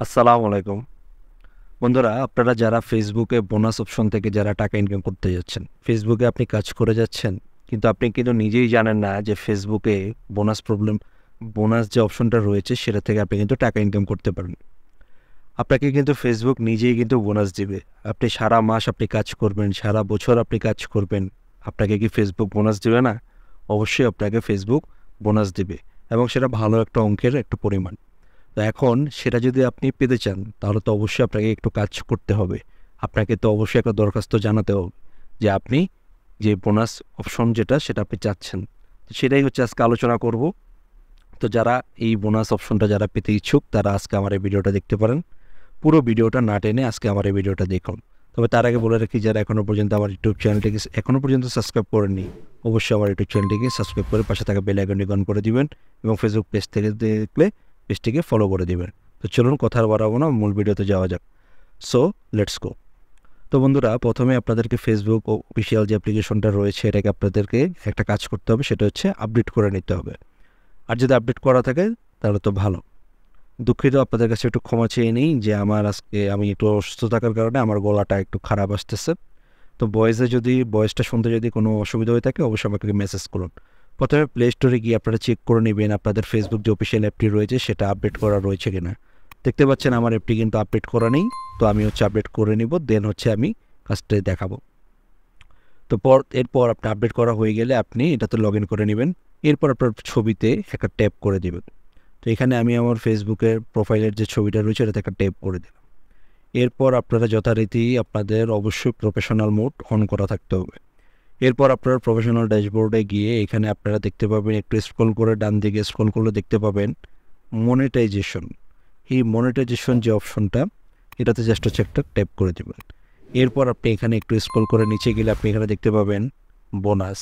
আসসালামু আলাইকুম বন্ধুরা, আপনারা যারা ফেসবুকে বোনাস অপশন থেকে যারা টাকা ইনকাম করতে যাচ্ছেন, ফেসবুকে আপনি কাজ করে যাচ্ছেন, কিন্তু আপনি কিন্তু নিজেই জানেন না যে ফেসবুকে বোনাস যে অপশনটা রয়েছে সেটা থেকে আপনি কিন্তু টাকা ইনকাম করতে পারেন। আপনাকে কিন্তু ফেসবুক নিজেই কিন্তু বোনাস দিবে। আপনি সারা মাস আপনি কাজ করবেন, সারা বছর আপনি কাজ করবেন, আপনাকে কি ফেসবুক বোনাস দিবে না? অবশ্যই আপনাকে ফেসবুক বোনাস দিবে, এবং সেটা ভালো একটা অঙ্কের একটা পরিমাণ। তো এখন সেটা যদি আপনি পেতে চান, তাহলে তো অবশ্যই আপনাকে একটু কাজ করতে হবে। আপনাকে তো অবশ্যই একটা দরখাস্ত জানাতে হবে যে আপনি যে বোনাস অপশন যেটা সেটা আপনি চাচ্ছেন। তো সেটাই হচ্ছে আজকে আলোচনা করব। তো যারা এই বোনাস অপশনটা যারা পেতে ইচ্ছুক, তারা আজকে আমার এই ভিডিওটা দেখতে পারেন। পুরো ভিডিওটা না টেনে আজকে আমার এই ভিডিওটা দেখুন। তবে তার আগে বলে রাখি, যারা এখনও পর্যন্ত আমার ইউটিউব চ্যানেলটিকে এখনও পর্যন্ত সাবস্ক্রাইব করেননি, অবশ্যই আমার ইউটিউব চ্যানেলটিকে সাবস্ক্রাইব করে পাশে থাকা বেল আইকনটি অন করে দিবেন, এবং ফেসবুক পেজ থেকে দেখলে পেজটিকে ফলো করে দিবেন। তো চলুন কথা আর বাড়াবো না, মূল ভিডিওতে যাওয়া যাক। So let's go. তো বন্ধুরা, প্রথমে আপনাদেরকে ফেসবুক অফিসিয়াল যে অ্যাপ্লিকেশনটা রয়েছে এটাকে আপনাদেরকে একটা কাজ করতে হবে, সেটা হচ্ছে আপডেট করে নিতে হবে। আর যদি আপডেট করা থাকে তাহলে তো ভালো। দুঃখিত, আপনাদের কাছে একটু ক্ষমা চেয়ে নিই যে আমি একটু অসুস্থ থাকার কারণে আমার গলাটা একটু খারাপ আসতেছে। তো ভয়েসটা শুনতে যদি কোনো অসুবিধা হয়ে থাকে, অবশ্যই আমাকে মেসেজ করুন। প্রথমে প্লে স্টোরে গিয়ে আপনারা চেক করে নেবেন আপনাদের ফেসবুক যে অফিসিয়াল অ্যাপটি রয়েছে সেটা আপডেট করা রয়েছে কিনা। দেখতে পাচ্ছেন আমার অ্যাপটি কিন্তু আপডেট করা নেই। তো আমি হচ্ছে আপডেট করে নিব, দেন হচ্ছে আমি কাজটা দেখাবো। তো এরপর আপনি আপডেট করা হয়ে গেলে আপনি এটাতে লগ ইন করে নেবেন। এরপর আপনার ছবিতে একটা ট্যাপ করে দেবেন। তো এখানে আমি আমার ফেসবুকের প্রোফাইলের যে ছবিটা রয়েছে এটাতে একটা ট্যাপ করে দিলাম। এরপর আপনারা যথারীতি আপনাদের অবশ্যই প্রফেশনাল মোড অন করা থাকতে হবে। এরপর আপনারা প্রফেশনাল ড্যাশবোর্ডে গিয়ে এখানে আপনারা দেখতে পাবেন, একটু স্ক্রল করে ডান দিকে স্ক্রল করলে দেখতে পাবেন মনিটাইজেশন। এই মনিটাইজেশন যে অপশনটা, এটাতে জাস্ট হচ্ছে একটা ট্যাপ করে দেবেন। এরপর আপনি এখানে একটু স্ক্রল করে নিচে গেলে আপনি এখানে দেখতে পাবেন বোনাস।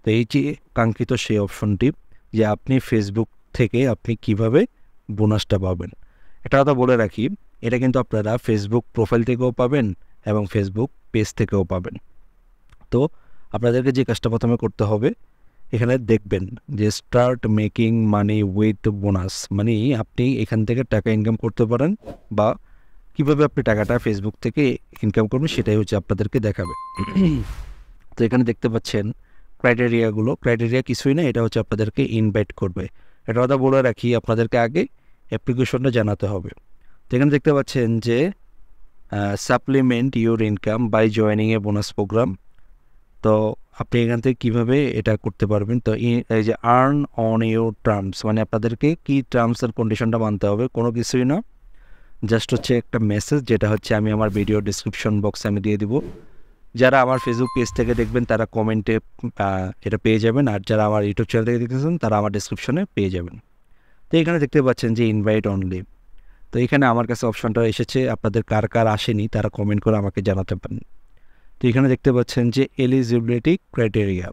তো এই যে কাঙ্ক্ষিত সেই অপশনটি, যে আপনি ফেসবুক থেকে আপনি কিভাবে বোনাসটা পাবেন। একটা কথা বলে রাখি, এটা কিন্তু আপনারা ফেসবুক প্রোফাইল থেকেও পাবেন এবং ফেসবুক পেজ থেকেও পাবেন। তো আপনাদেরকে যে কাজটা প্রথমে করতে হবে, এখানে দেখবেন যে start making money with bonus, মানে আপনি এখান থেকে টাকা ইনকাম করতে পারেন, বা কিভাবে আপনি টাকাটা ফেসবুক থেকে ইনকাম করবেন সেটাই হচ্ছে আপনাদেরকে দেখাবে। তো এখানে দেখতে পাচ্ছেন ক্রাইটেরিয়া কিছুই না, এটা হচ্ছে আপনাদেরকে ইনভাইট করবে। এটা কথা বলে রাখি, আপনাদেরকে আগে অ্যাপ্লিকেশনটা জানাতে হবে। তো এখানে দেখতে পাচ্ছেন যে supplement your income by joining a bonus program. তো আপনি এখান থেকে কীভাবে এটা করতে পারবেন, তো এই যে আর্ন অন ইউর টার্মস, মানে আপনাদেরকে কি টার্মস অ্যান্ড কন্ডিশনটা মানতে হবে, কোনো কিছুই না, জাস্ট হচ্ছে একটা মেসেজ, যেটা হচ্ছে আমি আমার ভিডিও ডিসক্রিপশন বক্সে আমি দিয়ে দিব। যারা আমার ফেসবুক পেজ থেকে দেখবেন তারা কমেন্টে এটা পেয়ে যাবেন, আর যারা আমার ইউটিউব চ্যানেল থেকে দেখতেছেন তারা আমার ডিসক্রিপশনে পেয়ে যাবেন। তো এখানে দেখতে পাচ্ছেন যে ইনভাইট অনলি। তো এখানে আমার কাছে অপশনটা এসেছে, আপনাদের কার কার আসেনি তারা কমেন্ট করে আমাকে জানাতে পারেন। তো এখানে দেখতে পাচ্ছেন যে এলিজিবিলিটি ক্রাইটেরিয়া।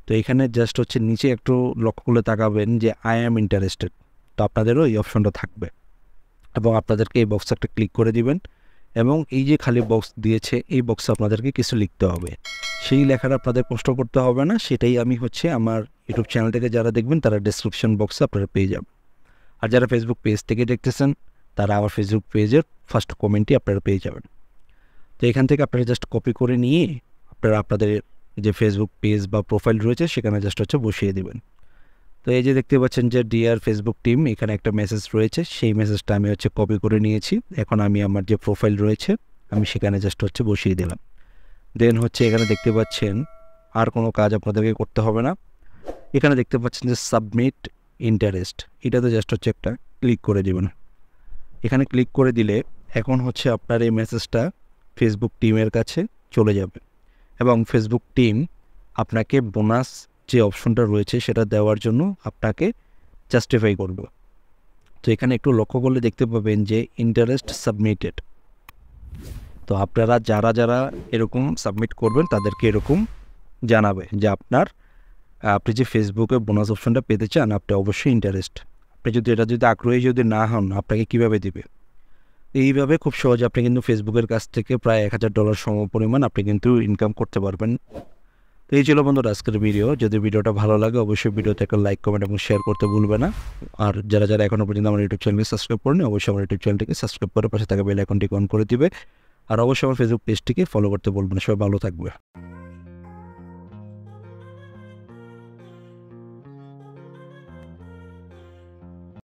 তো এখানে জাস্ট হচ্ছে নিচে একটু লক্ষ্য করে তাকাবেন যে আই অ্যাম ইন্টারেস্টেড। তো আপনাদেরও এই অপশনটা থাকবে, এবং আপনাদেরকে এই বক্সে একটা ক্লিক করে দিবেন, এবং এই যে খালি বক্স দিয়েছে এই বক্সে আপনাদেরকে কিছু লিখতে হবে। সেই লেখাটা আপনাদের কষ্ট করতে হবে না, সেটাই আমি হচ্ছে আমার ইউটিউব চ্যানেল থেকে যারা দেখবেন তারা ডেসক্রিপশন বক্সে আপনারা পেয়ে যাবেন। আর যারা ফেসবুক পেজ থেকে দেখতেছেন তারা আমার ফেসবুক পেজের ফার্স্ট কমেন্টই আপনারা পেয়ে যাবেন। তো এখান থেকে আপনারা জাস্ট কপি করে নিয়ে আপনারা আপনাদের যে ফেসবুক পেজ বা প্রোফাইল রয়েছে সেখানে জাস্ট হচ্ছে বসিয়ে দেবেন। তো এই যে দেখতে পাচ্ছেন যে ডিয়ার ফেসবুক টিম, এখানে একটা মেসেজ রয়েছে, সেই মেসেজটা আমি হচ্ছে কপি করে নিয়েছি। এখন আমি আমার যে প্রোফাইল রয়েছে আমি সেখানে জাস্ট হচ্ছে বসিয়ে দিলাম। দেন হচ্ছে এখানে দেখতে পাচ্ছেন আর কোনো কাজ আপনাদেরকে করতে হবে না। এখানে দেখতে পাচ্ছেন যে সাবমিট ইন্টারেস্ট, এটাতে জাস্ট হচ্ছে একটা ক্লিক করে দেবেন। এখানে ক্লিক করে দিলে এখন হচ্ছে আপনার এই মেসেজটা ফেসবুক টিমের কাছে চলে যাবে, এবং ফেসবুক টিম আপনাকে বোনাস যে অপশনটা রয়েছে সেটা দেওয়ার জন্য আপনাকে জাস্টিফাই করবে। তো এখানে একটু লক্ষ্য করলে দেখতে পাবেন যে ইন্টারেস্ট সাবমিটেড। তো আপনারা যারা যারা এরকম সাবমিট করবেন তাদেরকে এরকম জানাবে যে আপনি যে ফেসবুকে বোনাস অপশনটা পেতে চান, আপনি অবশ্যই ইন্টারেস্ট। আপনি যদি আগ্রহী যদি না হন, আপনাকে কীভাবে দিবে? এইভাবে খুব সহজে আপনি কিন্তু ফেসবুকের কাছ থেকে প্রায় $1000 সমপরিমাণ আপনি কিন্তু ইনকাম করতে পারবেন। তো এই ছিল বন্ধুরা আজকের ভিডিও। যদি ভিডিওটা ভালো লাগে অবশ্যই ভিডিওতে একটা লাইক, কমেন্ট এবং শেয়ার করতে ভুলবে না। আর যারা এখনও পর্যন্ত আমার ইউটিউব চ্যানেলকে সাবস্ক্রাইব করেনি অবশ্যই আমার ইউটিউব চ্যানেলটিকে সাবস্ক্রাইব করে পাশে থাকা বেল আইকনটি অন করে দিবে। আর অবশ্যই আমার ফেসবুক পেজটিকে ফলো করতে বলবেন না। সবাই ভালো থাকবে।